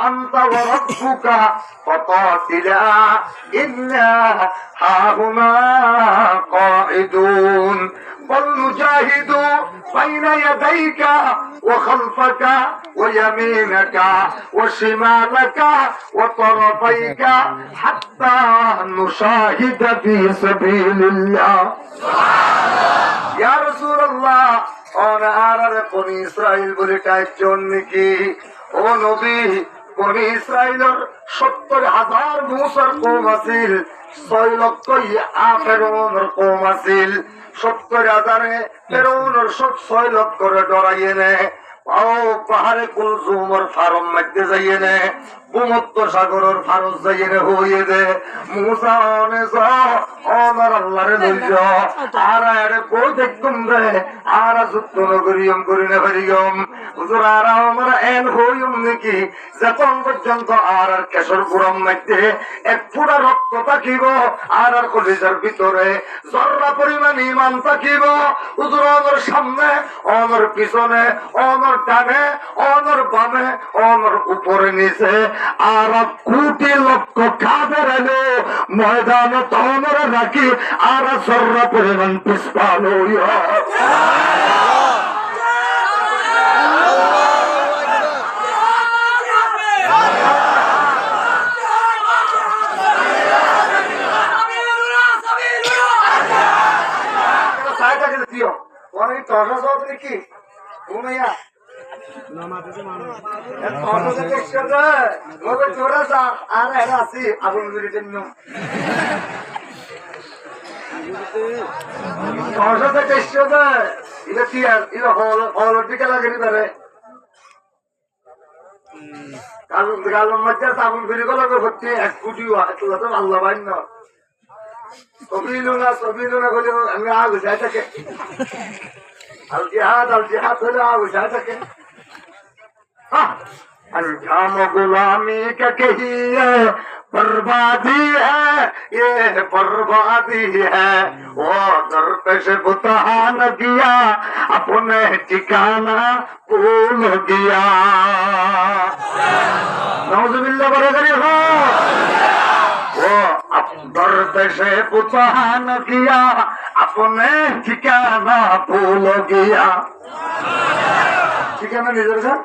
أنت وربك فقاتلا إنا هاهنا قاعدون بل نجاهد بين يديك وخلفك ويمينك وشمالك وطرفيك حتى نشاهد في سبيل الله يا رسول الله أنا أرى بني إسرائيل بولي كايتشون نكي ও নবী বনি ইসরাইলের ৭০,০০০ মুসার কওম আছিল ৬,০০,০০০ ফেরাউনের কওম আছিল ৭০,০০০ ফেরাউনের সব ৬,০০,০০০ করে ডরাইয়ে নে পাহাড়ে কুলসুমর ফারম মধ্যে যাইয়ে নে ভূমধ্য সাগরের ফারস যাইয়ে নে হইয়ে দে মুসা অনে অনার আল্লাহরে লইজ আর এর কই দেখতুম রে আর যুদ্ধ নগরিয়ম করিনে পারিগম হুজুর আর আমরা এন হইম নাকি যখন পর্যন্ত আর কেশর পুরম মধ্যে এক ফোঁটা রক্ত থাকিব আর কলিজার ভিতরে জর্রা পরিমাণ ঈমান থাকিব হুজুর আমার সামনে আমার পিছনে আমার ডানে আমার বামে আমার উপরে নিচে আর কোটি লক্ষ কাফের এলো ময়দানে তোমরা রাখি আর জর্রা পরিমাণ পিছপা লইয়া কি ঘুমাইয়া আর আছি আগুন জন্য টিকা লাগে কালুর মধ্যে আগুন ফিরে গেল ভর্তি 1 কোটি তো আল্লাহ ভাই না সবিলু না বলে আমি আগুন যাই থাকে আল জিহাদ হলে আগুন যাই থাকে अंजाम गुलामी का कही है बर्बादी है ये बर्बादी है वो दर पे से बुतहा न किया अपने ठिकाना भूल गया नौजुबिल्लाह बरकरी हो वो दर पे से बुतहा न किया अपने ठिकाना भूल गया ठिकाना निजर का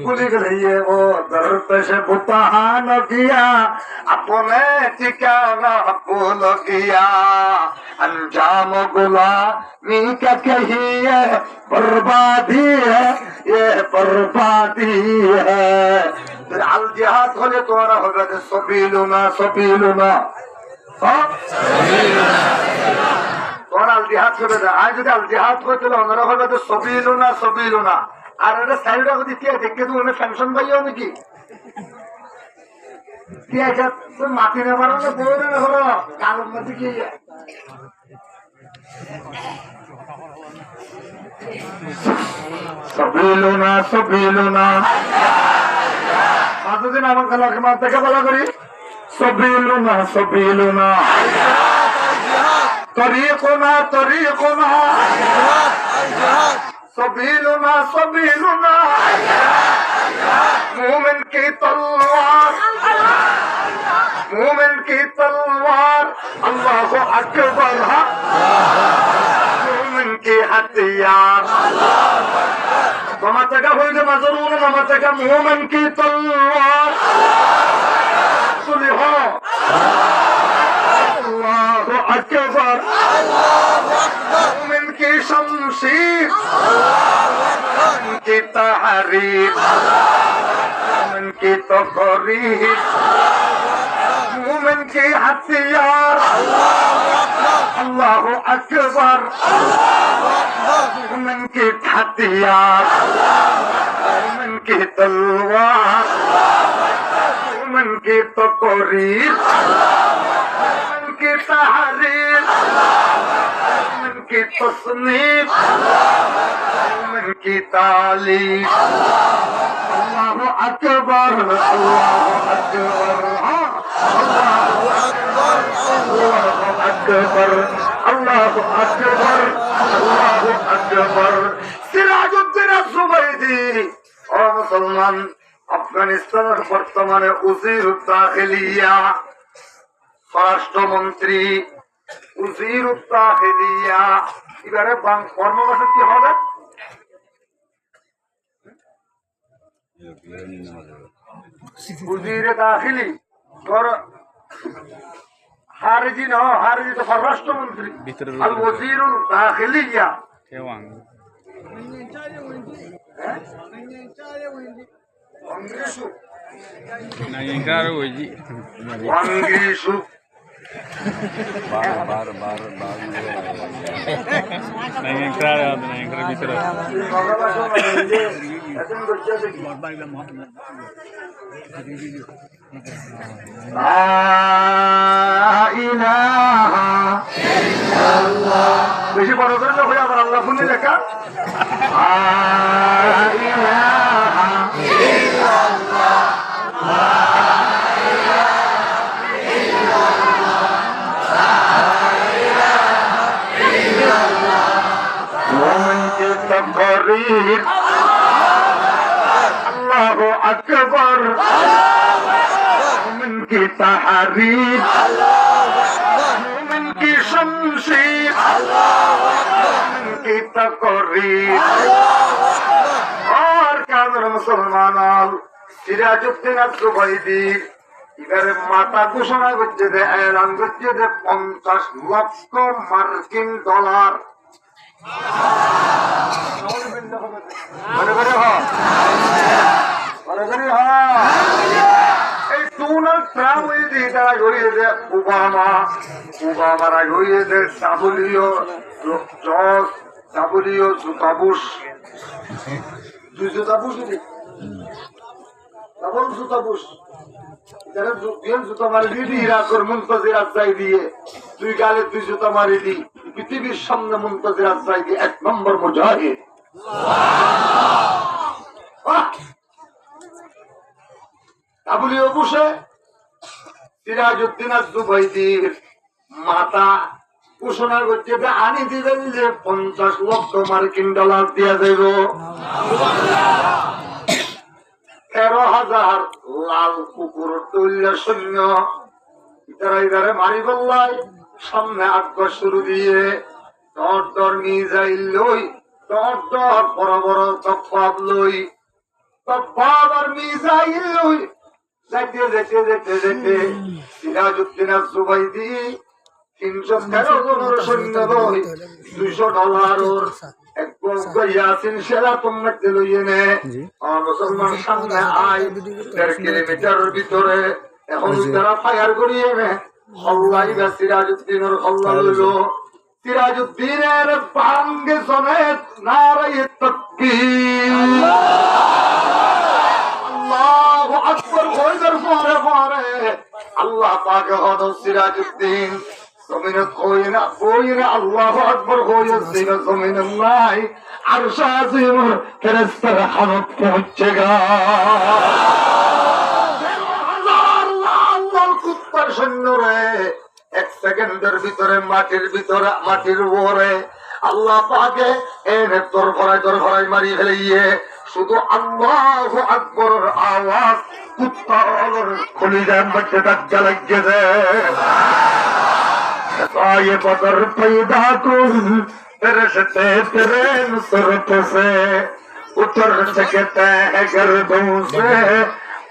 भूल गई वो दर पे से बुतहा न किया अपने ठिकाना भूल गया अंजाम गुलामी का कही है बर्बादी है ये बर्बादी है আল জিহাদ হলে তোমরা হবে সবিলুনা তোমরা আল জিহাদ করে দাও আজ যদি আল জিহাদ করতে ওনারা হবে সবিলুনা আর এটা সাইডটা যদি কে দেখতে তো ওনে ফ্যানশন পাইও নাকি কি আছে তো মাটি না পারো না বইরে না হলো কাগজ মধ্যে কি সবিলুনা কতদিন আমার কালাকে মারতে বলা করি সবিলুনা তরিকুনা সবিলুনা मोमिन की तलवार अल्लाहु अकबर मोमिन की हथियार ममता का होइले मजरूर ममता का मोमिन की तलवार सुलिहो अल्लाहु अकबर मोमिन की शमशीर की तहरीर मोमिन की तकरीर मोमिन की हथियार अल्लाहु अकबर मोमिन की हथियार मोमिन की तलवार मोमिन की तकरीर मोमिन की तहरीर मोमिन की तस्नीफ मोमिन की तालीम अल्लाहु अकबर अल्लाहु अकबर अल्लाहु अकबर अल्लाहु अकबर सिराजुद्दीन जुबैदी ओ मुसलमान আফগানিস্তানের বর্তমানে উজিরুদ দাখিলিয়া, স্বরাষ্ট্রমন্ত্রী উজিরুদ দাখিলিয়া। এবারে কর্মবাসা কি হবে? উজিরে দাখিলি হারিজি না, হারিজি তো স্বরাষ্ট্রমন্ত্রী। আল ওজিরুল দাখিলিয়া ওয়াঙ্গিসু বেশি বড় করে না হয়ে আবার আল্লাহ শুনে লেখা अल्लाह अकबर मोमिन की तहरीर मोमिन की शमशीर मोमिन की तकरीर और कामर मुसलमान সিরাজউদ্দিন আজ-জুবাইদি এবারে মাথা ঘোষণা করছে যে এলান করছে যে 50 লক্ষ মার্কিন ডলার এই ডোনাল্ড ট্রাম্প তারা গড়িয়েছে ওবামারা গড়িয়েছে ডাবলিও জুতাবুশ জুতা মারি দিদি ইরাকের মুনতাজির আজরাই দিয়ে দুই গালে 2 জুতা মারি দি পৃথিবীর সামনে মুনতাজির আজরাই দিয়ে 1 নম্বর মুজাহিদ। ডাবলিও বুশে সিরাজউদ্দিন আজ-জুবাইদির মাথা ঘোষণা করছে যে আনি দিবেন যে 50 লক্ষ মার্কিন ডলার দিয়া দেব। 13,000 লাল কুকুর তৈল সৈন্য ইতারা মারি বললাই সামনে আগ্রহ শুরু দিয়ে দর মিজাইল লই দর বড় বড় তফাব লই তফাব আর মিজাইল লই যেতে যেতে যেতে যেতে সিরাজউদ্দিন আজ-জুবাইদি 313 জনের সৈন্য লই $200 ইয়াসিন সেরা তোমার লইয়ে নে মুসলমান সামনে আয় 1.5 কিলোমিটারের ভিতরে এখন তারা ফায়ার করিয়ে নে হল্লাই বা সিরাজউদ্দিনের হল্লা লইল। সিরাজউদ্দিনের বাঙ্গে সমেত নারায়ে তাকবীর আল্লাহু আকবার কইবার পরে পরে আল্লাহ পাক হদ সিরাজউদ্দিন জমিনে কইনা আল্লাহু আকবার কইছেন জমিনে নাই আরশ আজিম ফেরেশতার হালত পৌঁছেগা। আল্লাহর কুত্তার সৈন্যরে 1 সেকেন্ডের ভিতরে মাটির উপরে আল্লাহ পাকে এনে তোর ভরাই মারি ফেলিয়ে শুধু আল্লাহু আকবরের আওয়াজ কুত্তার কলিজার মধ্যে ধাক্কা লাগিয়েছে। ये बदर पैदा कुल तेरे से तेरे नुसरत से उतर सकते हैं गर्दों से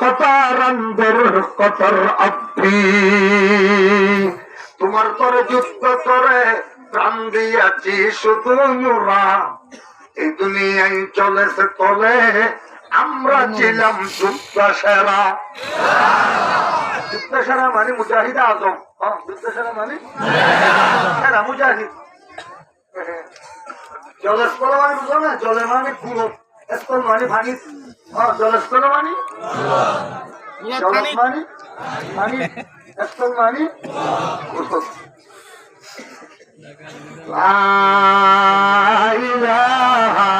कतार अंदर कतर अभी তোমার তরে যুদ্ধ করে প্রাণ দিয়াছি শুধু মোরা এই দুনিয়ায় চলেছে তলে আমরা ছিলাম যুদ্ধ সেরা। যুদ্ধ সেরা মানে মুজাহিদ আজম। যুদ্ধ সেরা মানে সেরা মুজাহিদ। জলস্থল মানে বুঝো না, জলে মানে পুরো স্থল মানে পানি। জলস্থল মানে জল মানে পানি, স্থল মানে লা ইলাহা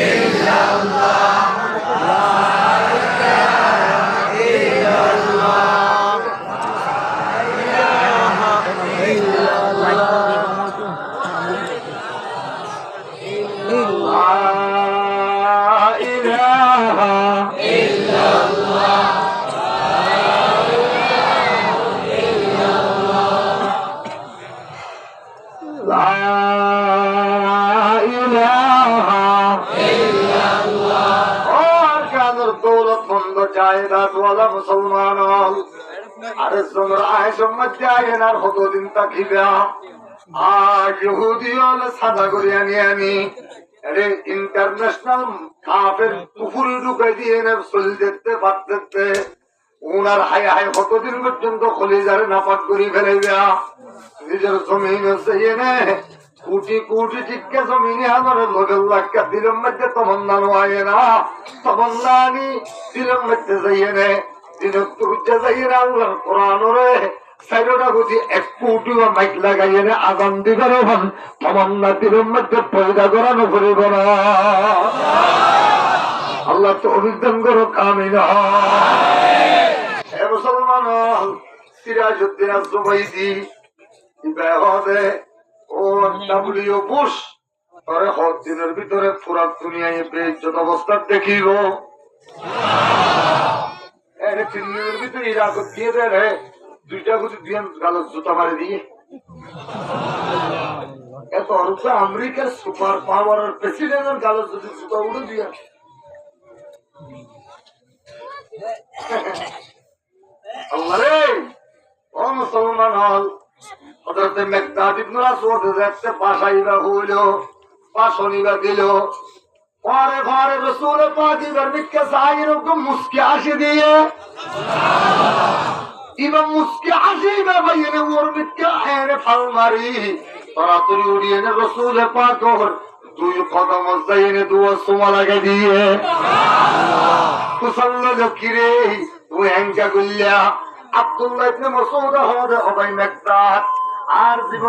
ইল্লাল্লাহ لا إله إلا الله জায়েদাত ওয়ালা মুসলমান হল আরে তোমরা আয়েশার মধ্যে আয়েন আর কতদিন তাকিবা আর ইহুদি হলে সাদা করে আনি আরে ইন্টারন্যাশনাল কাফের কুফুরি ঢুকাই দিয়ে চলে যেতে পারতে উনার হায় হায় কতদিন পর্যন্ত কলিজারে নাপাক করে ফেলাইবা নিজের জমিন এনে কোটি কোটি টিকা জমিনে হাজারের লোকের লাক্কা দিলের মধ্যে তমন্না নোয়ায় না তমন্নানি দিলের মধ্যে যাইয়ে নে দিনের তুরুজা যাইয়ে না আল্লাহর কোরআনরে সাইডটা বুঝি 1 কোটি মাইক লাগাইয়ে নে আজান দিবার হন তমন্না দিলের মধ্যে পয়দা করানো করিব না আল্লাহ তো অভিজ্ঞান করো কামিনা হে মুসলমান সিরাজউদ্দিন আজ-জুবাইদি ইবাদে ও ডাব্লিউ বুশ তরে হক দিনের ভিতরে পুরা দুনিয়ায় বেইজ্জত অবস্থা দেখিব এরে তিনের ভিতরে ইরাক দিয়ে দেয় দুইটা গুটি দিয়ে গাল জুতা মারি দিয়ে এত অর্থ আমেরিকার সুপার পাওয়ারের প্রেসিডেন্টের গাল জুতা উড়ে দিয়ে আল্লাহ রে ও মুসলমান হল হযরত মেকদাদ ইবনে আসওয়াদ যাচ্ছে পাশাইবা হইল পাশনিবা দিল পরে ঘরে রাসূল পাক ইবার মিক্কা সাইর হুকুম মুস্কি আসে দিয়ে ইবা মুস্কি আসে ইবা বাইনে ওর মিক্কা এনে ফাল মারি তরাতরি উড়িয়ে নে রাসূল পাক ওর দুই কদম যাইনে দুয়া সুমা লাগা দিয়ে মুসলমান কিরে ও হ্যাঙ্গা গুল্লা আব্দুল্লাহ ইবনে মাসউদ হওয়া হবে মেকদাদ আর জীবন